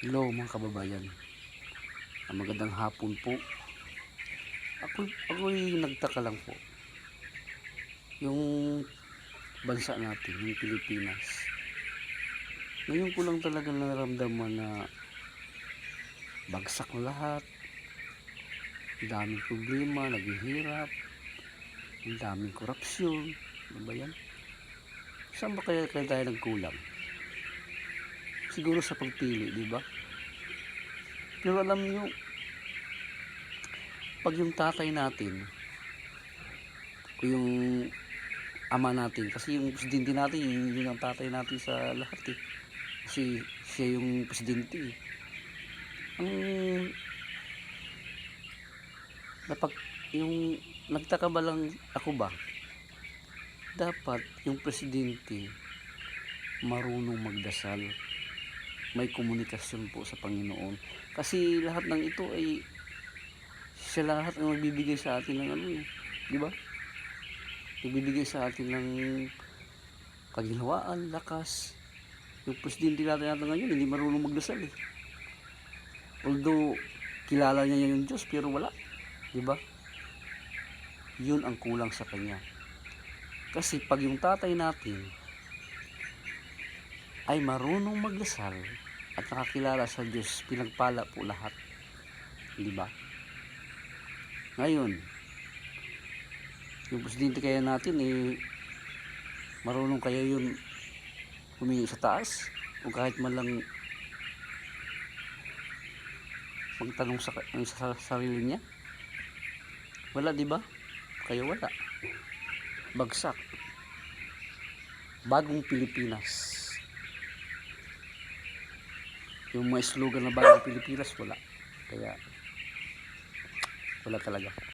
Hello mga kababayan, magandang hapon po. Ako'y nagtaka lang po. Yung bansa natin, yung Pilipinas. Ngayon ko lang talaga naramdaman na bagsak na lahat. Ang daming problema, naghihirap. Ang daming korupsyon. Ano ba yan? Saan ba kaya tayo nagkulang? Siguro sa pagpili, di ba? Pero alam nyo, pag yung tatay natin, o yung ama natin, kasi yung presidente natin, yun ang tatay natin sa lahat eh. Kasi siya yung presidente eh. Ang napag, yung nagtaka ba lang ako ba, dapat yung presidente marunong magdasal, may komunikasyon po sa Panginoon. Kasi lahat ng ito ay siya lahat ang nagbibigay sa atin ng ano eh, di ba? Nagbibigay sa atin ng kaginhawaan, lakas. Yung presidente natin ngayon hindi marunong magdasal eh. Although kilala niya yung Diyos pero wala, di ba? Yun ang kulang sa kanya. Kasi pag yung tatay natin ay marunong magdasal at nakakilala sa Diyos, pinagpala po lahat, di ba? Ngayon, yung presidente kaya natin eh, marunong kaya yun humingi sa taas o kahit man lang magtanong sa sarili niya? Wala, di ba? Kaya wala. Bagsak. Bagong Pilipinas. Yung mga slogan na bagong Pilipinas, wala. Kaya wala talaga.